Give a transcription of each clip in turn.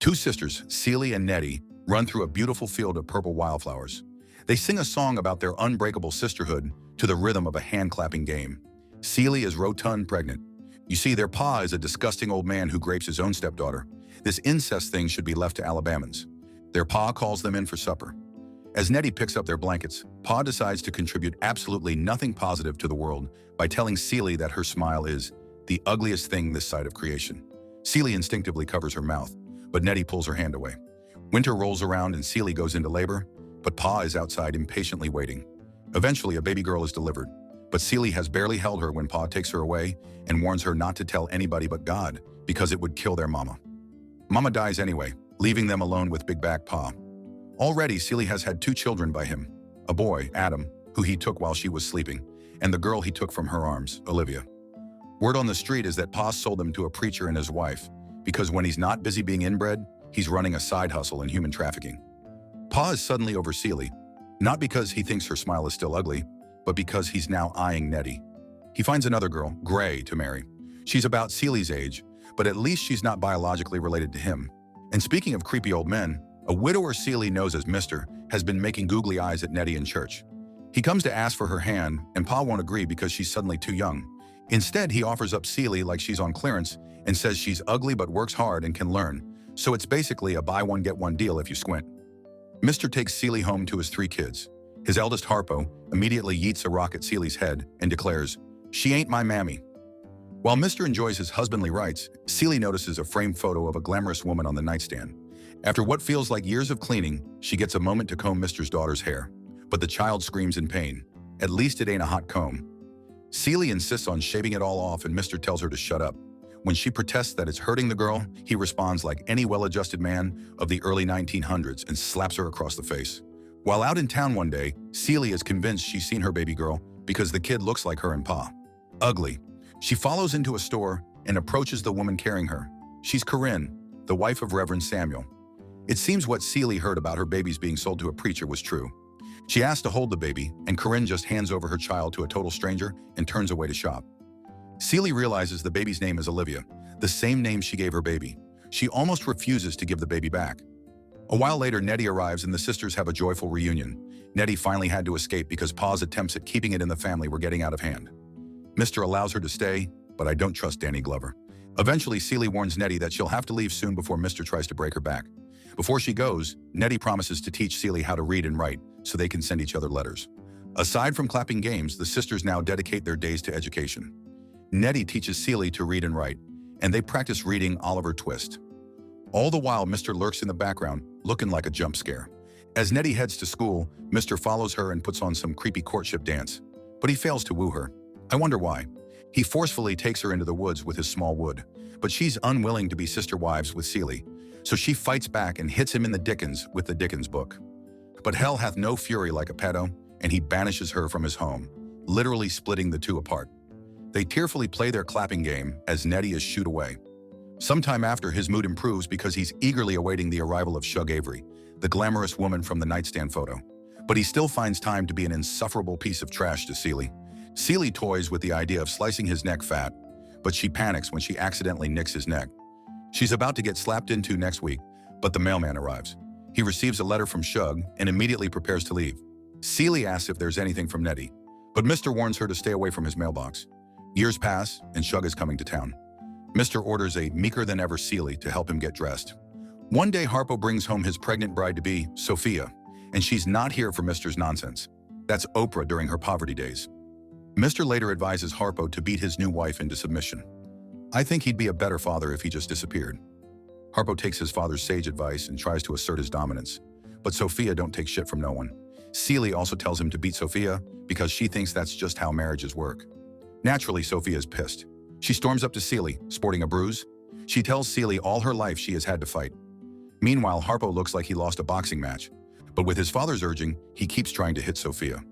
Two sisters, Celie and Nettie, run through a beautiful field of purple wildflowers. They sing a song about their unbreakable sisterhood to the rhythm of a hand-clapping game. Celie is rotund pregnant. You see, their pa is a disgusting old man who grapes his own stepdaughter. This incest thing should be left to Alabamans. Their pa calls them in for supper. As Nettie picks up their blankets, pa decides to contribute absolutely nothing positive to the world by telling Celie that her smile is the ugliest thing this side of creation. Celie instinctively covers her mouth, but Nettie pulls her hand away. Winter rolls around and Celie goes into labor, but Pa is outside impatiently waiting. Eventually, a baby girl is delivered, but Celie has barely held her when Pa takes her away and warns her not to tell anybody but God because it would kill their mama. Mama dies anyway, leaving them alone with big back Pa. Already, Celie has had 2 children by him, a boy, Adam, who he took while she was sleeping, and the girl he took from her arms, Olivia. Word on the street is that Pa sold them to a preacher and his wife, because when he's not busy being inbred, he's running a side hustle in human trafficking. Pa is suddenly over Celie, not because he thinks her smile is still ugly, but because he's now eyeing Nettie. He finds another girl, Gray, to marry. She's about Celie's age, but at least she's not biologically related to him. And speaking of creepy old men, a widower Celie knows as Mr. has been making googly eyes at Nettie in church. He comes to ask for her hand, and Pa won't agree because she's suddenly too young. Instead, he offers up Celie like she's on clearance and says she's ugly but works hard and can learn, so it's basically a buy one get one deal if you squint. Mr. takes Celie home to his 3 kids. His eldest, Harpo, immediately yeets a rock at Celie's head and declares, "She ain't my mammy." While Mr. enjoys his husbandly rights, Celie notices a framed photo of a glamorous woman on the nightstand. After what feels like years of cleaning, she gets a moment to comb Mr.'s daughter's hair. But the child screams in pain. At least it ain't a hot comb. Celie insists on shaving it all off and Mr. tells her to shut up. When she protests that it's hurting the girl, he responds like any well-adjusted man of the early 1900s and slaps her across the face. While out in town one day, Celie is convinced she's seen her baby girl because the kid looks like her and Pa. Ugly. She follows into a store and approaches the woman carrying her. She's Corinne, the wife of Reverend Samuel. It seems what Celie heard about her babies being sold to a preacher was true. She asks to hold the baby, and Corinne just hands over her child to a total stranger and turns away to shop. Celie realizes the baby's name is Olivia, the same name she gave her baby. She almost refuses to give the baby back. A while later, Nettie arrives and the sisters have a joyful reunion. Nettie finally had to escape because Pa's attempts at keeping it in the family were getting out of hand. Mr. allows her to stay, but I don't trust Danny Glover. Eventually, Celie warns Nettie that she'll have to leave soon before Mr. tries to break her back. Before she goes, Nettie promises to teach Celie how to read and write so they can send each other letters. Aside from clapping games, the sisters now dedicate their days to education. Nettie teaches Celie to read and write, and they practice reading Oliver Twist. All the while, Mr. lurks in the background, looking like a jump scare. As Nettie heads to school, Mr. follows her and puts on some creepy courtship dance, but he fails to woo her. I wonder why. He forcefully takes her into the woods with his small wood, but she's unwilling to be sister wives with Celie, so she fights back and hits him in the Dickens with the Dickens book. But hell hath no fury like a pedo, and he banishes her from his home, literally splitting the two apart. They tearfully play their clapping game as Nettie is shooed away. Sometime after, his mood improves because he's eagerly awaiting the arrival of Shug Avery, the glamorous woman from the nightstand photo. But he still finds time to be an insufferable piece of trash to Celie. Celie toys with the idea of slicing his neck fat, but she panics when she accidentally nicks his neck. She's about to get slapped into next week, but the mailman arrives. He receives a letter from Shug and immediately prepares to leave. Celie asks if there's anything from Nettie, but Mr. warns her to stay away from his mailbox. Years pass, and Shug is coming to town. Mr. orders a meeker-than-ever Celie to help him get dressed. One day, Harpo brings home his pregnant bride-to-be, Sophia, and she's not here for Mr.'s nonsense. That's Oprah during her poverty days. Mr. later advises Harpo to beat his new wife into submission. I think he'd be a better father if he just disappeared. Harpo takes his father's sage advice and tries to assert his dominance, but Sophia don't take shit from no one. Celie also tells him to beat Sophia because she thinks that's just how marriages work. Naturally, Sophia is pissed. She storms up to Celie, sporting a bruise. She tells Celie all her life she has had to fight. Meanwhile, Harpo looks like he lost a boxing match, but with his father's urging, he keeps trying to hit Sophia.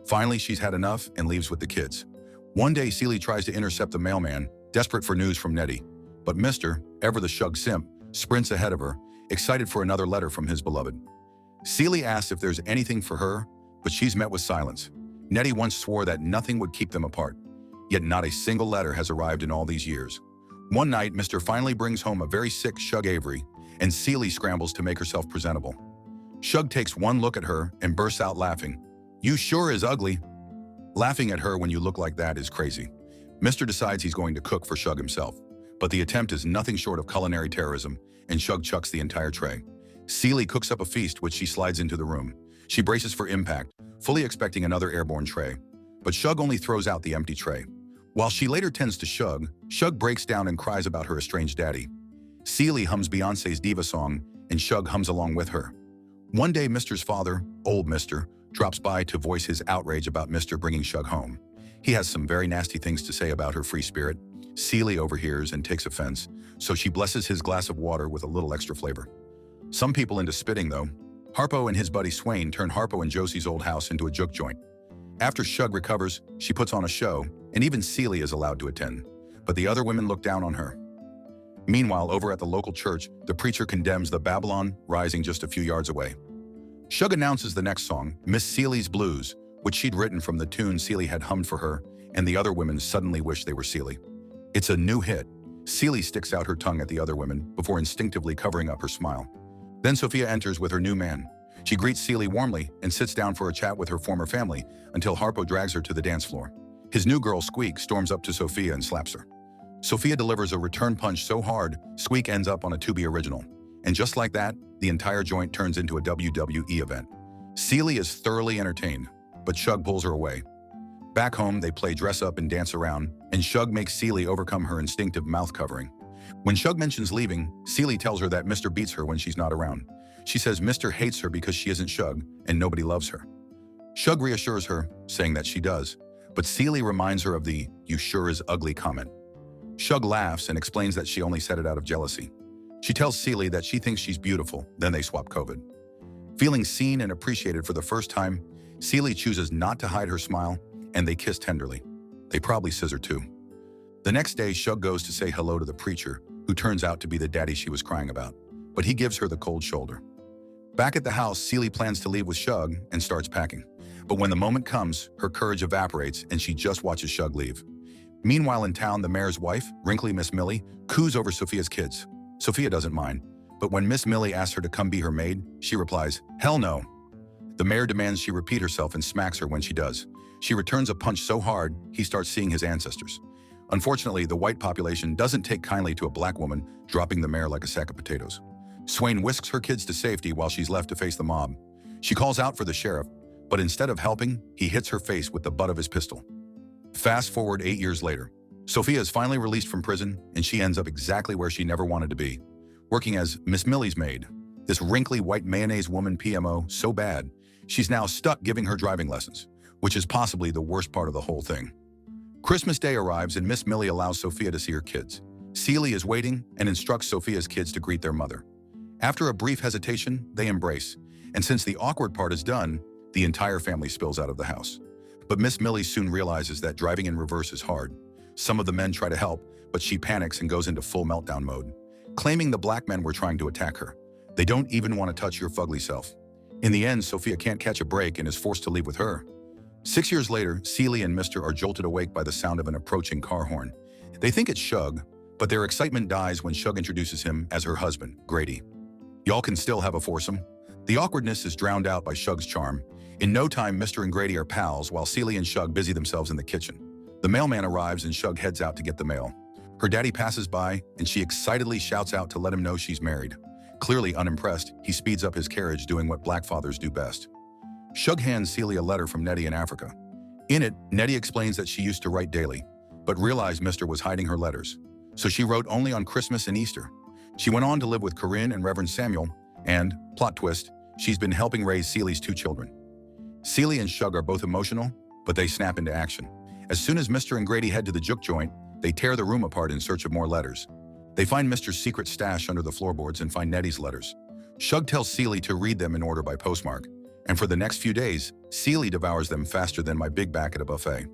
Finally, she's had enough and leaves with the kids. One day, Celie tries to intercept the mailman, desperate for news from Nettie. But Mr., ever the Shug simp, sprints ahead of her, excited for another letter from his beloved. Celie asks if there's anything for her, but she's met with silence. Nettie once swore that nothing would keep them apart. Yet not a single letter has arrived in all these years. One night, Mr. finally brings home a very sick Shug Avery, and Celie scrambles to make herself presentable. Shug takes one look at her and bursts out laughing. "You sure is ugly." Laughing at her when you look like that is crazy. Mr. decides he's going to cook for Shug himself, but the attempt is nothing short of culinary terrorism, and Shug chucks the entire tray. Celie cooks up a feast which she slides into the room. She braces for impact, fully expecting another airborne tray, but Shug only throws out the empty tray. While she later tends to Shug, Shug breaks down and cries about her estranged daddy. Celie hums Beyoncé's Diva song, and Shug hums along with her. One day, Mr.'s father, old Mr., drops by to voice his outrage about Mr. bringing Shug home. He has some very nasty things to say about her free spirit. Celie overhears and takes offense, so she blesses his glass of water with a little extra flavor. Some people into spitting, though. Harpo and his buddy Swain turn Harpo and Josie's old house into a juke joint. After Shug recovers, she puts on a show, and even Celie is allowed to attend. But the other women look down on her. Meanwhile, over at the local church, the preacher condemns the Babylon rising just a few yards away. Shug announces the next song, Miss Celie's Blues, which she'd written from the tune Celie had hummed for her, and the other women suddenly wish they were Celie. It's a new hit. Celie sticks out her tongue at the other women before instinctively covering up her smile. Then Sophia enters with her new man. She greets Celie warmly and sits down for a chat with her former family until Harpo drags her to the dance floor. His new girl, Squeak, storms up to Sophia and slaps her. Sophia delivers a return punch so hard, Squeak ends up on a Tubi original. And just like that, the entire joint turns into a WWE event. Celie is thoroughly entertained, but Shug pulls her away. Back home, they play dress up and dance around, and Shug makes Celie overcome her instinctive mouth covering. When Shug mentions leaving, Celie tells her that Mr. beats her when she's not around. She says Mr. hates her because she isn't Shug, and nobody loves her. Shug reassures her, saying that she does, but Celie reminds her of the "you sure is ugly" comment. Shug laughs and explains that she only said it out of jealousy. She tells Celie that she thinks she's beautiful, then they swap COVID. Feeling seen and appreciated for the first time, Celie chooses not to hide her smile, and they kiss tenderly. They probably scissor too. The next day, Shug goes to say hello to the preacher, who turns out to be the daddy she was crying about, but he gives her the cold shoulder. Back at the house, Celie plans to leave with Shug and starts packing. But when the moment comes, her courage evaporates and she just watches Shug leave. Meanwhile in town, the mayor's wife, wrinkly Miss Millie, coos over Sophia's kids. Sophia doesn't mind, but when Miss Millie asks her to come be her maid, she replies, "Hell no." The mayor demands she repeat herself and smacks her when she does. She returns a punch so hard, he starts seeing his ancestors. Unfortunately, the white population doesn't take kindly to a black woman dropping the mayor like a sack of potatoes. Swain whisks her kids to safety while she's left to face the mob. She calls out for the sheriff, but instead of helping, he hits her face with the butt of his pistol. Fast forward 8 years later. Sophia is finally released from prison, and she ends up exactly where she never wanted to be, working as Miss Millie's maid. This wrinkly white mayonnaise woman PMO so bad, she's now stuck giving her driving lessons, which is possibly the worst part of the whole thing. Christmas Day arrives and Miss Millie allows Sophia to see her kids. Celie is waiting and instructs Sophia's kids to greet their mother. After a brief hesitation, they embrace, and since the awkward part is done, the entire family spills out of the house. But Miss Millie soon realizes that driving in reverse is hard. Some of the men try to help, but she panics and goes into full meltdown mode, claiming the black men were trying to attack her. They don't even want to touch your fugly self. In the end, Sophia can't catch a break and is forced to leave with her. 6 years later, Celie and Mr. are jolted awake by the sound of an approaching car horn. They think it's Shug, but their excitement dies when Shug introduces him as her husband, Grady. Y'all can still have a foursome. The awkwardness is drowned out by Shug's charm. In no time, Mr. and Grady are pals while Celie and Shug busy themselves in the kitchen. The mailman arrives and Shug heads out to get the mail. Her daddy passes by and she excitedly shouts out to let him know she's married. Clearly unimpressed, he speeds up his carriage doing what black fathers do best. Shug hands Celie a letter from Nettie in Africa. In it, Nettie explains that she used to write daily, but realized Mr. was hiding her letters. So she wrote only on Christmas and Easter. She went on to live with Corinne and Reverend Samuel, and, plot twist, she's been helping raise Celie's 2 children. Celie and Shug are both emotional, but they snap into action. As soon as Mr. and Grady head to the juke joint, they tear the room apart in search of more letters. They find Mr.'s secret stash under the floorboards and find Nettie's letters. Shug tells Celie to read them in order by postmark, and for the next few days, Celie devours them faster than my big back at a buffet.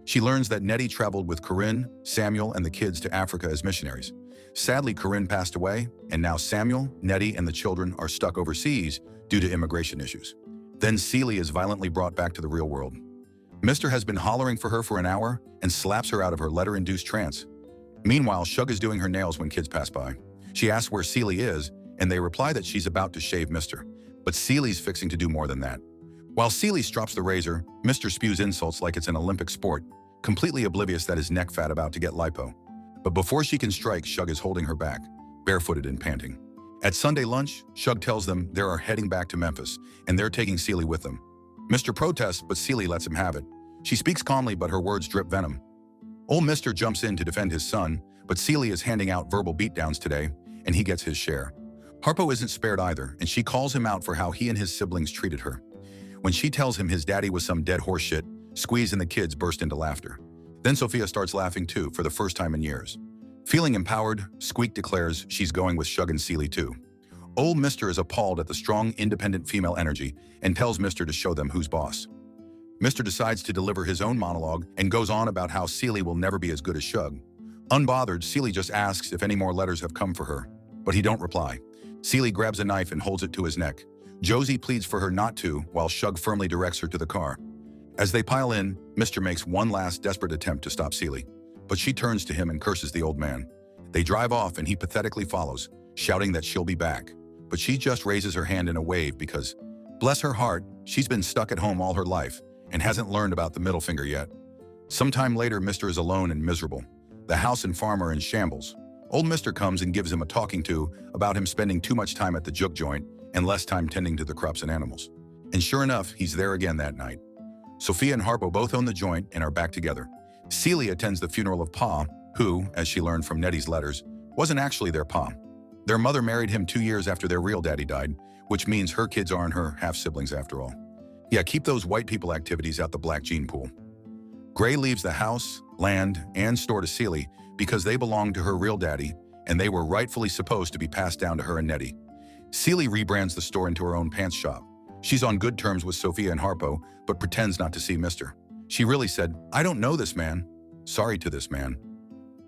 She learns that Nettie traveled with Corinne, Samuel, and the kids to Africa as missionaries. Sadly, Corinne passed away, and now Samuel, Nettie, and the children are stuck overseas due to immigration issues. Then Celie is violently brought back to the real world. Mr. has been hollering for her for an hour and slaps her out of her letter-induced trance. Meanwhile, Shug is doing her nails when kids pass by. She asks where Celie is, and they reply that she's about to shave Mr. But Cely's fixing to do more than that. While Celie strops the razor, Mr. spews insults like it's an Olympic sport, completely oblivious that his neck fat about to get lipo. But before she can strike, Shug is holding her back, barefooted and panting. At Sunday lunch, Shug tells them they are heading back to Memphis, and they're taking Celie with them. Mr. protests, but Celie lets him have it. She speaks calmly, but her words drip venom. Old Mr. jumps in to defend his son, but Celie is handing out verbal beatdowns today, and he gets his share. Harpo isn't spared either, and she calls him out for how he and his siblings treated her. When she tells him his daddy was some dead horse shit, Squeeze and the kids burst into laughter. Then Sophia starts laughing too, for the first time in years. Feeling empowered, Squeak declares she's going with Shug and Celie too. Old Mr. is appalled at the strong, independent female energy and tells Mr. to show them who's boss. Mr. decides to deliver his own monologue and goes on about how Celie will never be as good as Shug. Unbothered, Celie just asks if any more letters have come for her, but he don't reply. Celie grabs a knife and holds it to his neck. Josie pleads for her not to, while Shug firmly directs her to the car. As they pile in, Mr. makes one last desperate attempt to stop Celie, but she turns to him and curses the old man. They drive off and he pathetically follows, shouting that she'll be back. But she just raises her hand in a wave because, bless her heart, she's been stuck at home all her life and hasn't learned about the middle finger yet. Sometime later, Mr. is alone and miserable. The house and farm are in shambles. Old Mr. comes and gives him a talking to about him spending too much time at the juke joint and less time tending to the crops and animals. And sure enough, he's there again that night. Sophia and Harpo both own the joint and are back together. Celie attends the funeral of Pa, who, as she learned from Nettie's letters, wasn't actually their Pa. Their mother married him 2 years after their real daddy died, which means her kids aren't her half-siblings after all. Yeah, keep those white people activities out the black gene pool. Gray leaves the house, land, and store to Celie because they belong to her real daddy, and they were rightfully supposed to be passed down to her and Nettie. Celie rebrands the store into her own pants shop. She's on good terms with Sophia and Harpo, but pretends not to see Mr. She really said, "I don't know this man. Sorry to this man."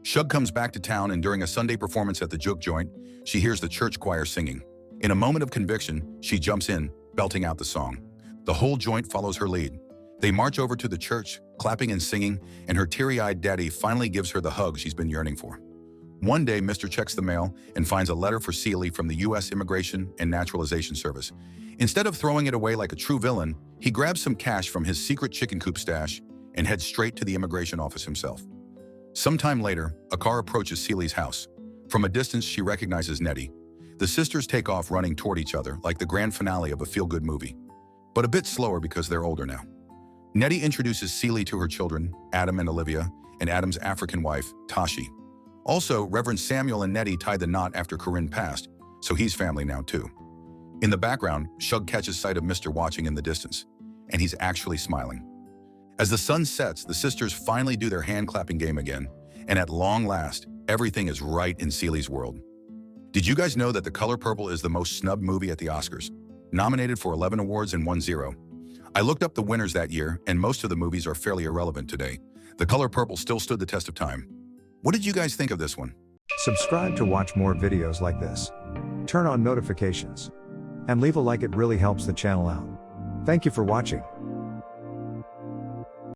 Shug comes back to town, and during a Sunday performance at the juke joint, she hears the church choir singing. In a moment of conviction, she jumps in, belting out the song. The whole joint follows her lead. They march over to the church, clapping and singing, and her teary-eyed daddy finally gives her the hug she's been yearning for. One day, Mr. checks the mail and finds a letter for Celie from the U.S. Immigration and Naturalization Service. Instead of throwing it away like a true villain, he grabs some cash from his secret chicken coop stash and heads straight to the immigration office himself. Sometime later, a car approaches Celie's house. From a distance, she recognizes Nettie. The sisters take off running toward each other like the grand finale of a feel-good movie, but a bit slower because they're older now. Nettie introduces Celie to her children, Adam and Olivia, and Adam's African wife, Tashi. Also, Reverend Samuel and Nettie tied the knot after Corinne passed, so he's family now too. In the background, Shug catches sight of Mr. watching in the distance, and he's actually smiling. As the sun sets, the sisters finally do their hand-clapping game again, and at long last, everything is right in Celie's world. Did you guys know that The Color Purple is the most snubbed movie at the Oscars? Nominated for 11 awards and won 0. I looked up the winners that year, and most of the movies are fairly irrelevant today. The Color Purple still stood the test of time. What did you guys think of this one? Subscribe to watch more videos like this. Turn on notifications. And leave a like, it really helps the channel out. Thank you for watching.